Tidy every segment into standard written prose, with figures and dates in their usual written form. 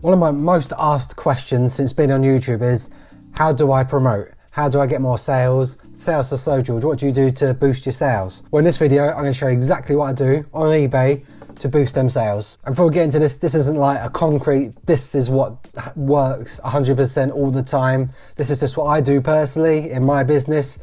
One of my most asked questions since being on YouTube is, how do I promote? How do I get more sales? Sales to social, what do you do to boost your sales? Well, in this video, I'm going to show you exactly what I do on eBay to boost them sales. And before we get into this, this isn't like a concrete, this is what works 100% all the time. This is just what I do personally in my business.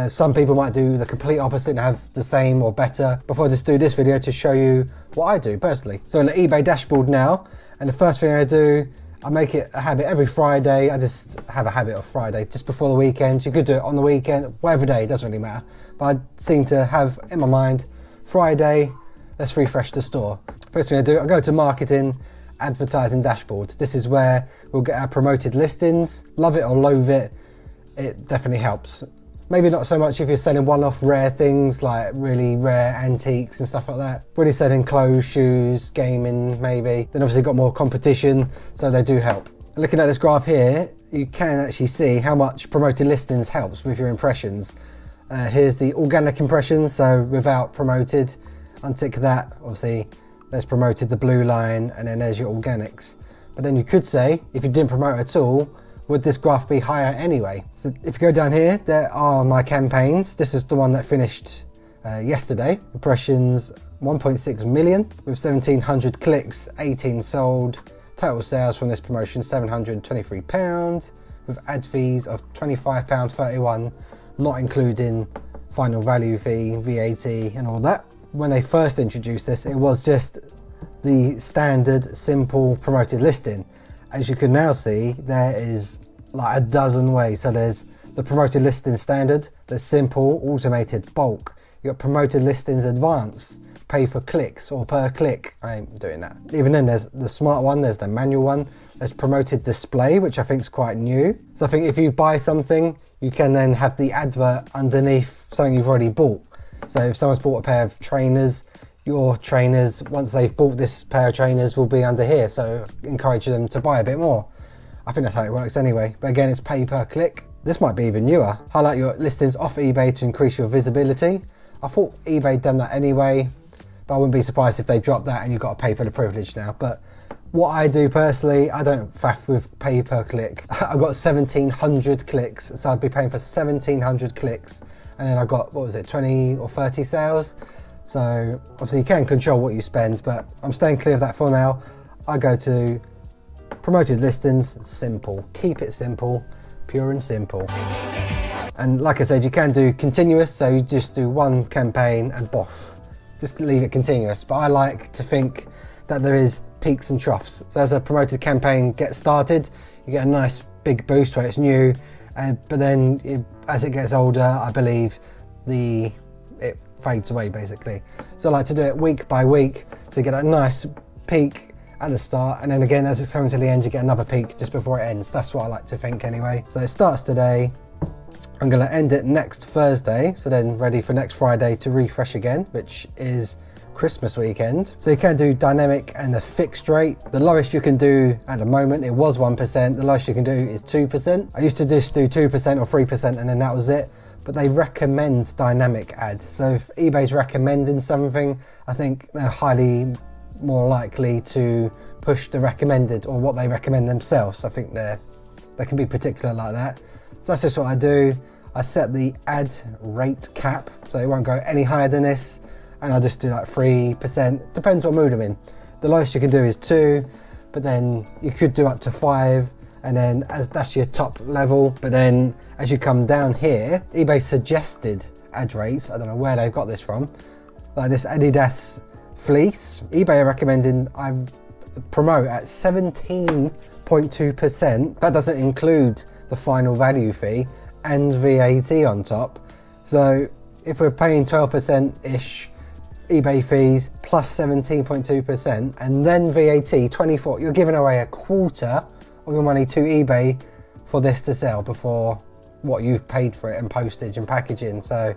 Some people might do the complete opposite and have the same or better. Before I just do this video to show you what I do personally. So in the eBay dashboard now, and the first thing I do, I make it a habit every Friday. I just have a habit of Friday, just before the weekend. You could do it on the weekend, whatever day, it doesn't really matter. But I seem to have in my mind, Friday, let's refresh the store. First thing I do, I go to marketing, advertising dashboard. This is where we'll get our promoted listings. Love it or loathe it, it definitely helps. Maybe not so much if you're selling one-off rare things like really rare antiques and stuff like that. When you're selling clothes, shoes, gaming maybe, then obviously got more competition, so they do help. Looking at this graph here, you can actually see how much promoted listings helps with your impressions. Here's the organic impressions, so without promoted, untick that, obviously there's promoted, the blue line, and then there's your organics. But then you could say, if you didn't promote at all, would this graph be higher anyway? So if you go down here, there are my campaigns. This is the one that finished yesterday. Impressions 1.6 million with 1,700 clicks, 18 sold. Total sales from this promotion, £723 with ad fees of £25.31, not including final value fee, VAT and all that. When they first introduced this, it was just the standard simple promoted listing. As you can now see, there is like a dozen ways. So there's the promoted listing standard, there's simple, automated, bulk. You got promoted listings advanced, pay for clicks or per click. I ain't doing that. Even then there's the smart one, there's the manual one, there's promoted display, which I think is quite new. So I think if you buy something, you can then have the advert underneath something you've already bought. So if someone's bought a pair of trainers, your trainers, once they've bought this pair of trainers, will be under here, so encourage them to buy a bit more. I think that's how it works anyway, but again, it's pay per click. This might be even newer. Highlight your listings off eBay to increase your visibility. I thought eBay had done that anyway, but I wouldn't be surprised if they dropped that and you've got to pay for the privilege now. But what I do personally, I don't faff with pay per click. I've got 1,700 clicks, so I'd be paying for 1,700 clicks, and then I've got, what was it, 20 or 30 sales. So obviously you can control what you spend, but I'm staying clear of that for now. I go to promoted listings, simple. Keep it simple, pure and simple. And like I said, you can do continuous, so you just do one campaign and boff. Just leave it continuous. But I like to think that there is peaks and troughs. So as a promoted campaign gets started, you get a nice big boost where it's new, but then as it gets older, I believe it fades away basically. So I like to do it week by week, so you get a nice peak at the start, and then again as it's coming to the end you get another peak just before it ends. That's what I like to think anyway. So it starts today, I'm going to end it next Thursday, so then ready for next Friday to refresh again, which is Christmas weekend. So you can do dynamic and a fixed rate. The lowest you can do at the moment, it was 1%, the lowest you can do is 2%. I used to just do 2% or 3% and then that was it. But they recommend dynamic ads. So if eBay's recommending something, I think they're highly more likely to push the recommended or what they recommend themselves. I think they can be particular like that. So that's just what I do. I set the ad rate cap, so it won't go any higher than this. And I just do like 3%, depends what mood I'm in. The lowest you can do is 2, but then you could do up to 5. And then as that's your top level, but then as you come down here, eBay suggested ad rates, I don't know where they've got this from, like this Adidas fleece, eBay are recommending I promote at 17.2%. That doesn't include the final value fee and VAT on top. So if we're paying 12%-ish eBay fees plus 17.2% and then VAT 24, you're giving away a quarter of your money to eBay for this to sell before what you've paid for it and postage and packaging. So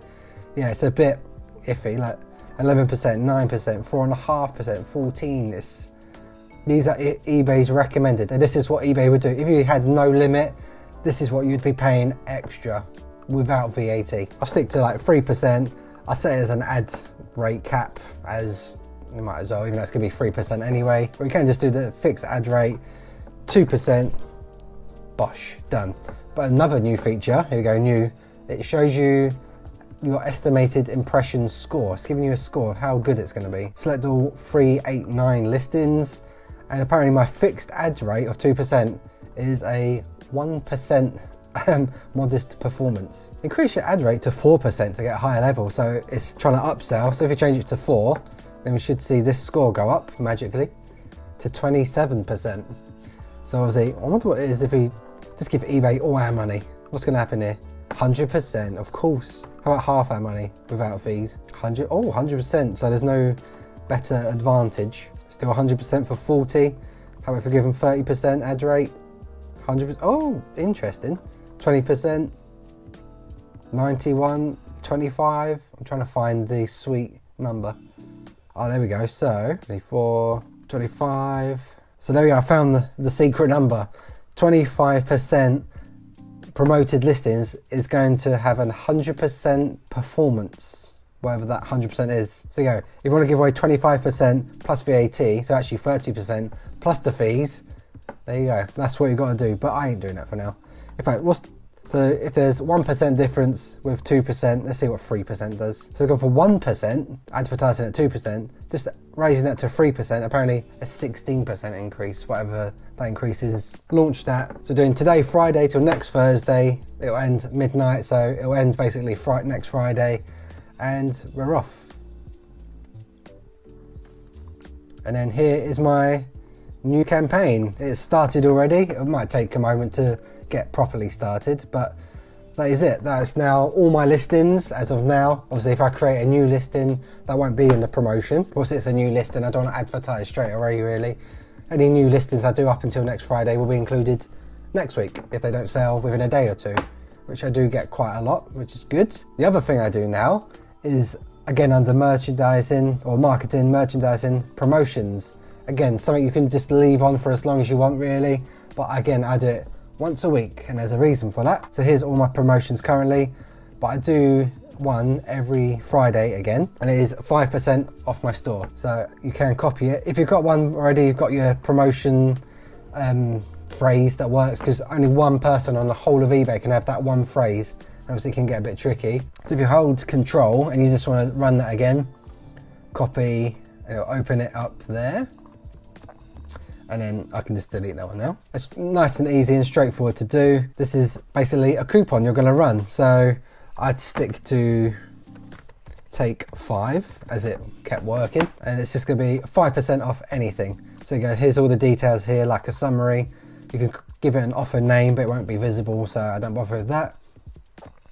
yeah, it's a bit iffy, like 11%, 9%, 4.5%, 14%. These are eBay's recommended, and this is what eBay would do. If you had no limit, this is what you'd be paying extra without VAT. I'll stick to like 3%. I set it as an ad rate cap, as you might as well, even though it's gonna be 3% anyway. Or you can just do the fixed ad rate, 2%, bosh, done. But another new feature, here we go, new, it shows you your estimated impression score. It's giving you a score of how good it's going to be. Select all 389 listings, and apparently my fixed ad rate of 2% is a 1% modest performance. Increase your ad rate to 4% to get a higher level, so it's trying to upsell. So if you change it to 4, then we should see this score go up magically to 27%. So obviously, I wonder what it is if we just give eBay all our money. What's going to happen here? 100%, of course. How about half our money without fees? 100%, so there's no better advantage. Still 100% for 40. How about if we give them 30% ad rate? 100%, oh, interesting. 20%, 91, 25. I'm trying to find the sweet number. Oh, there we go. So 24, 25. So there we go. I found the secret number. 25% promoted listings is going to have a 100% performance, whatever that 100% is. So you go. If you want to give away 25% plus VAT, so actually 30% plus the fees, there you go. That's what you got to do. But I ain't doing that for now. In fact, so if there's 1% difference with 2%, let's see what 3% does. So we've gone for 1%, advertising at 2%, just raising that to 3%, apparently a 16% increase, whatever that increase is. Launched that. So doing today, Friday, till next Thursday. It'll end midnight, so it'll end basically next Friday, and we're off. And then here is my new campaign. It's started already. It might take a moment to get properly started, but that is it. That's now all my listings as of now. Obviously, if I create a new listing, that won't be in the promotion. Once it's a new listing, I don't want to advertise straight away, really. Any new listings I do up until next Friday will be included next week if they don't sell within a day or two, which I do get quite a lot, which is good. The other thing I do now is, again, under merchandising or marketing, merchandising, promotions. Again, something you can just leave on for as long as you want, really. But again, I do it once a week, and there's a reason for that. So here's all my promotions currently, but I do one every Friday again, and it is 5% off my store. So you can copy it. If you've got one already, you've got your promotion phrase that works, because only one person on the whole of eBay can have that one phrase. Obviously it can get a bit tricky. So if you hold Control and you just want to run that again, copy, and it'll open it up there. And then I can just delete that one now. It's nice and easy and straightforward to do. This is basically a coupon you're gonna run. So I'd stick to take 5 as it kept working. And it's just gonna be 5% off anything. So again, here's all the details here, like a summary. You can give it an offer name, but it won't be visible, so I don't bother with that.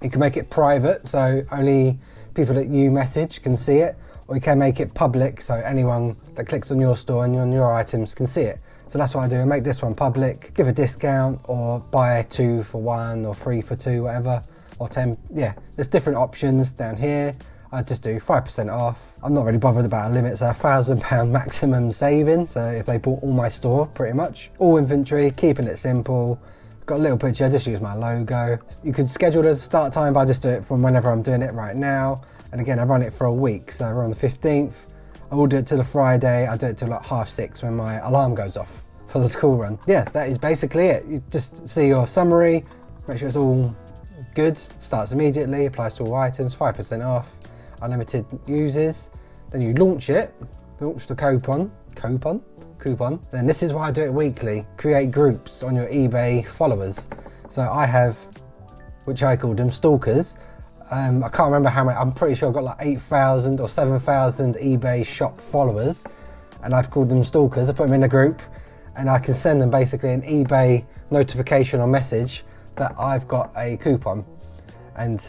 You can make it private, so only people that you message can see it. Or you can make it public, so anyone that clicks on your store and on your items can see it. So that's what I do. I make this one public, give a discount, or buy 2 for 1 or 3 for 2, whatever, or 10. Yeah, there's different options down here. I just do 5% off. I'm not really bothered about a limit, so £1,000 maximum saving. So if they bought all my store, pretty much. All inventory, keeping it simple. Got a little picture, I just use my logo. You could schedule the start time, but I just do it from whenever I'm doing it right now. And again, I run it for a week, so we're on the 15th. I will do it till the Friday. I do it till like 6:30 when my alarm goes off for the school run. Yeah, that is basically it. You just see your summary, make sure it's all good, starts immediately, applies to all items, 5% off, unlimited uses. Then you launch it, launch the coupon. Then this is why I do it weekly. Create groups on your eBay followers. So I have, which I call them stalkers. I can't remember how many, I'm pretty sure I've got like 8,000 or 7,000 eBay shop followers, and I've called them stalkers. I put them in a group and I can send them basically an eBay notification or message that I've got a coupon. And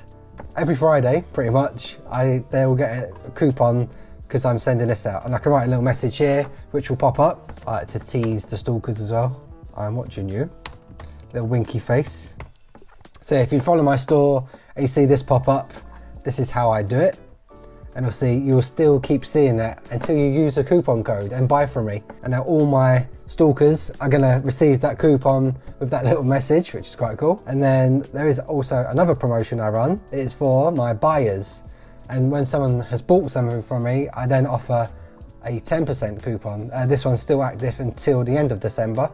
every Friday, pretty much, they will get a coupon because I'm sending this out. And I can write a little message here, which will pop up. I like to tease the stalkers as well. I'm watching you. Little winky face. So if you follow my store and you see this pop up, this is how I do it. And you'll still keep seeing that until you use a coupon code and buy from me. And now all my stalkers are gonna receive that coupon with that little message, which is quite cool. And then there is also another promotion I run. It is for my buyers. And when someone has bought something from me, I then offer a 10% coupon. This one's still active until the end of December.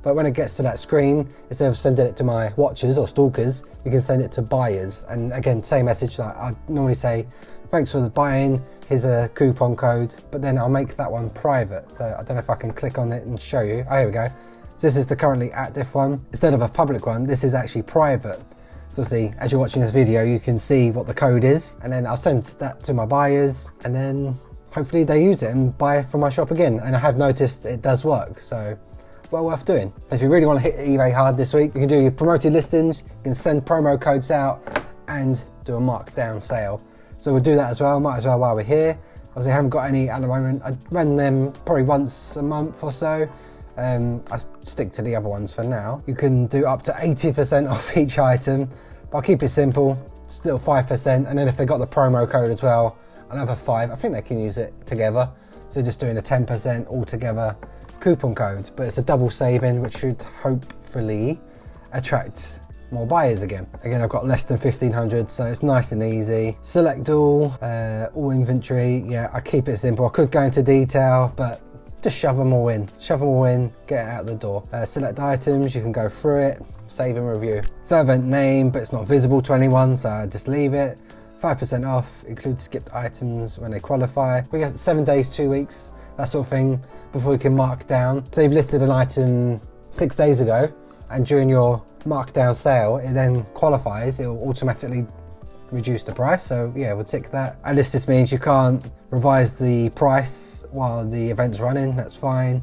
But when it gets to that screen, instead of sending it to my watchers or stalkers, you can send it to buyers. And again, same message, like I normally say, thanks for the buying, here's a coupon code, but then I'll make that one private. So I don't know if I can click on it and show you. Oh, here we go. So this is the currently active one. Instead of a public one, this is actually private. So see, as you're watching this video, you can see what the code is, and then I'll send that to my buyers, and then hopefully they use it and buy from my shop again. And I have noticed it does work, so well worth doing. If you really want to hit eBay hard this week, you can do your promoted listings, you can send promo codes out and do a markdown sale. So we'll do that as well, might as well while we're here. Obviously I haven't got any at the moment. I run them probably once a month or so. I stick to the other ones for now. You can do up to 80% off each item, but I'll keep it simple, still 5%, and then if they got the promo code as well, another 5. I think they can use it together. So just doing a 10% altogether coupon code, but it's a double saving, which should hopefully attract more buyers again. Again, I've got less than 1,500, so it's nice and easy. Select all inventory. Yeah, I keep it simple. I could go into detail, but just shove them all in, get it out the door. Select items, you can go through it, save and review. So event name, but it's not visible to anyone, so I just leave it. 5% off, include skipped items when they qualify. We got 7 days, 2 weeks, that sort of thing, before you can mark down. So you've listed an item 6 days ago, and during your markdown sale, it then qualifies, it will automatically reduce the price. So yeah, we'll tick that. And this just means you can't revise the price while the event's running, that's fine.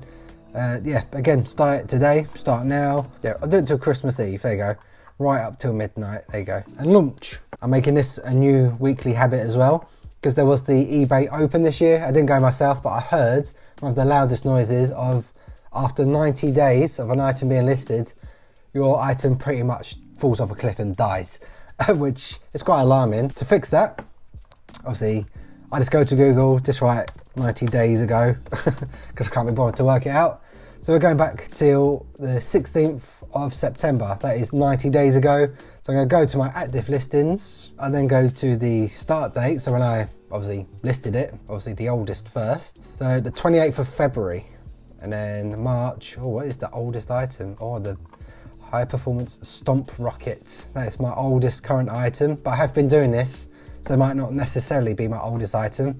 Yeah, again, start it today, start now. Yeah, I'll do it till Christmas Eve, there you go. Right up till midnight, there you go. And launch. I'm making this a new weekly habit as well, because there was the eBay Open this year. I didn't go myself, but I heard one of the loudest noises of after 90 days of an item being listed, your item pretty much falls off a cliff and dies, which is quite alarming. To fix that, obviously, I just go to Google, just write 90 days ago, because I can't be bothered to work it out. So we're going back till the 16th of September. That is 90 days ago. So I'm going to go to my active listings and then go to the start date. So when I obviously listed it, obviously the oldest first. So the 28th of February, and then March. Oh, what is the oldest item? Oh, the high performance stomp rocket. That is my oldest current item, but I have been doing this, so it might not necessarily be my oldest item.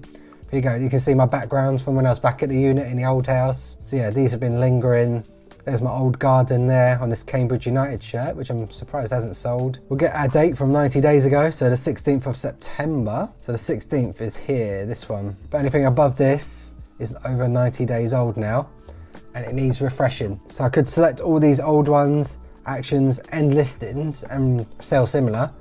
Here you go, you can see my background from when I was back at the unit in the old house. So yeah, these have been lingering. There's my old garden there on this Cambridge United shirt, which I'm surprised hasn't sold. We'll get our date from 90 days ago, so the 16th of September. So the 16th is here, this one. But anything above this is over 90 days old now, and it needs refreshing. So I could select all these old ones, actions and listings, and sell similar.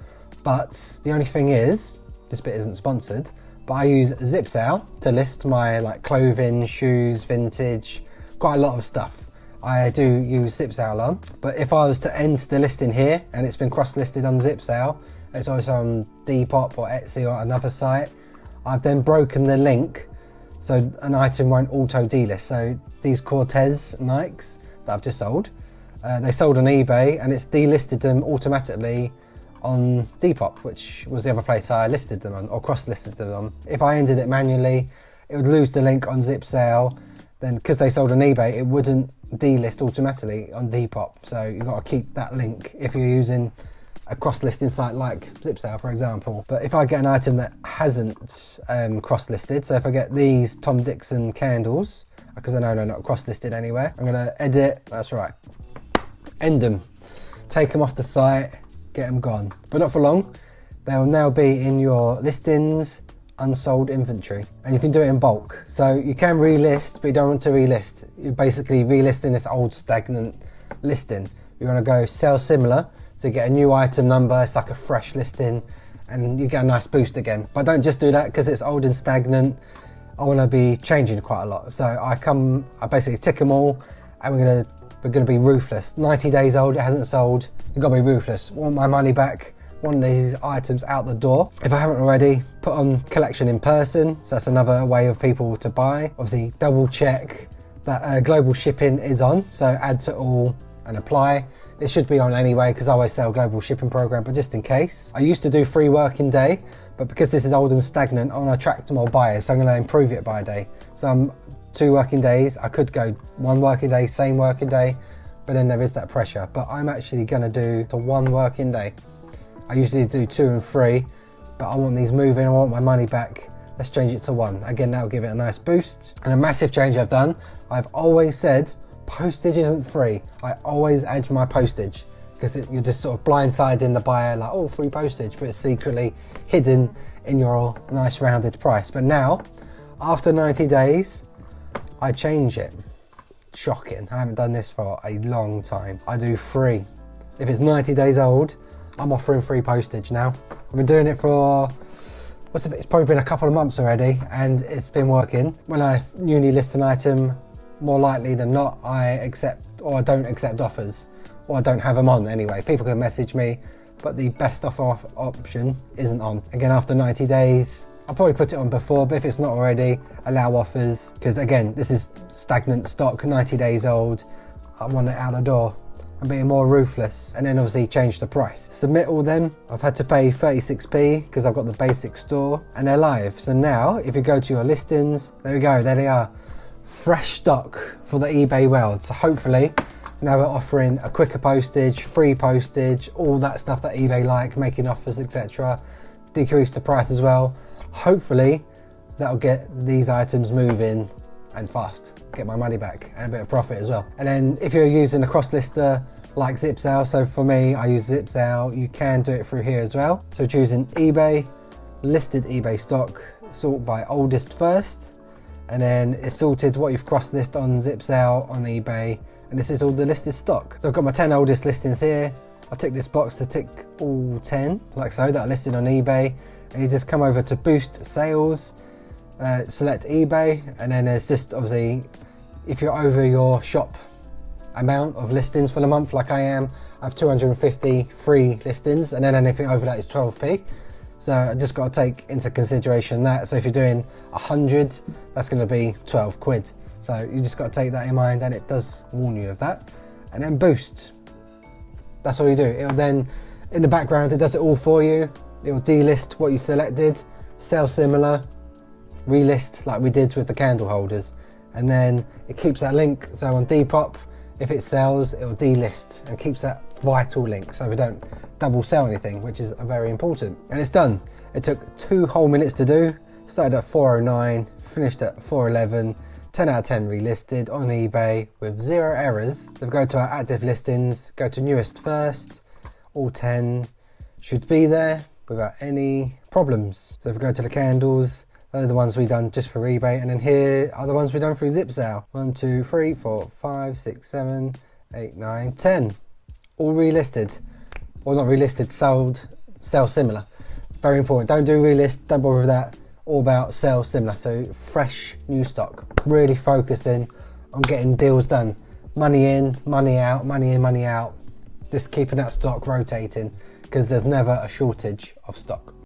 But the only thing is, this bit isn't sponsored, but I use ZipSale to list my like clothing, shoes, vintage, quite a lot of stuff. I do use ZipSale on, but if I was to end the listing here and it's been cross-listed on ZipSale, it's also on Depop or Etsy or another site, I've then broken the link so an item won't auto delist. So these Cortez Nikes that I've just sold, they sold on eBay and it's delisted them automatically on Depop, which was the other place I listed them on or cross-listed them on. If I ended it manually, it would lose the link on ZipSale. Then because they sold on eBay, it wouldn't delist automatically on Depop. So you've got to keep that link if you're using a cross-listing site like ZipSale, for example. But if I get an item that hasn't cross-listed, so if I get these Tom Dixon candles, because I know they're not cross-listed anywhere, I'm gonna edit, that's right, end them, take them off the site, get them gone. But not for long. They'll now be in your listings, unsold inventory, and you can do it in bulk. So you can relist, but you don't want to relist. You're basically relisting this old stagnant listing. You want to go sell similar, so you get a new item number, it's like a fresh listing, and you get a nice boost again. But don't just do that because it's old and stagnant. I want to be changing quite a lot. So I basically tick them all, and we're gonna be ruthless. 90 days old, it hasn't sold, you've got to be ruthless. Want my money back, want these items out the door. If I haven't already, put on collection in person, so that's another way of people to buy. Obviously double check that global shipping is on, so add to all and apply. It should be on anyway because I always sell global shipping program, but just in case. I used to do 3 working day, but because this is old and stagnant, I want to attract more buyers, so I'm going to improve it by a day. So 2 working days, I could go 1 working day, same working day, but then there is that pressure. But I'm actually gonna do to 1 working day. I usually do 2 and 3, but I want these moving, I want my money back. Let's change it to 1. Again, that'll give it a nice boost. And a massive change I've done, I've always said postage isn't free. I always add my postage, because you're just sort of blindsiding the buyer like, oh, free postage, but it's secretly hidden in your nice rounded price. But now, after 90 days, I change it. Shocking, I haven't done this for a long time. I do free. If it's 90 days old, I'm offering free postage now. I've been doing it for, it's probably been a couple of months already, and it's been working. When I newly list an item, more likely than not, I accept or I don't accept offers, or I don't have them on anyway. People can message me, but the best offer option isn't on. Again, after 90 days, I'll probably put it on before, but if it's not already, allow offers, because again, this is stagnant stock, 90 days old. I want it out the door. I'm being more ruthless, and then obviously change the price. Submit all them. I've had to pay 36p because I've got the basic store, and they're live. So now, if you go to your listings, there we go, there they are. Fresh stock for the eBay world. So hopefully, now we're offering a quicker postage, free postage, all that stuff that eBay like, making offers, etc. Decrease the price as well. Hopefully, that'll get these items moving and fast, get my money back and a bit of profit as well. And then if you're using a cross lister like ZipSale, so for me, I use ZipSale, you can do it through here as well. So choosing eBay, listed eBay stock, sort by oldest first, and then it's sorted what you've cross list on ZipSale, on eBay, and this is all the listed stock. So I've got my 10 oldest listings here. I'll tick this box to tick all 10, like so, that are listed on eBay, and you just come over to boost sales, select eBay, and then there's just obviously, if you're over your shop amount of listings for the month like I am, I have 250 free listings, and then anything over that is 12p. So I just got to take into consideration that. So if you're doing 100, that's going to be 12 quid. So you just got to take that in mind, and it does warn you of that. And then boost. That's all you do. It'll then, in the background, it does it all for you. It'll delist what you selected, sell similar, relist like we did with the candle holders, and then it keeps that link. So on Depop, if it sells, it'll delist and keeps that vital link, so we don't double sell anything, which is very important. And it's done. It took 2 whole minutes to do. Started at 4:09, finished at 4:11. 10 out of 10 relisted on eBay with 0 errors. So if we go to our active listings, go to newest first, all 10 should be there without any problems. So if we go to the candles, those are the ones we've done just for eBay, and then here are the ones we've done through ZipSale. 1, 2, 3, 4, 5, 6, 7, 8, 9, 10. All relisted. Or not relisted, sold, sell similar. Very important. Don't do relist, don't bother with that. All about sell similar. So fresh new stock. Really focusing on getting deals done. Money in, money out, money in, money out. Just keeping that stock rotating, because there's never a shortage of stock.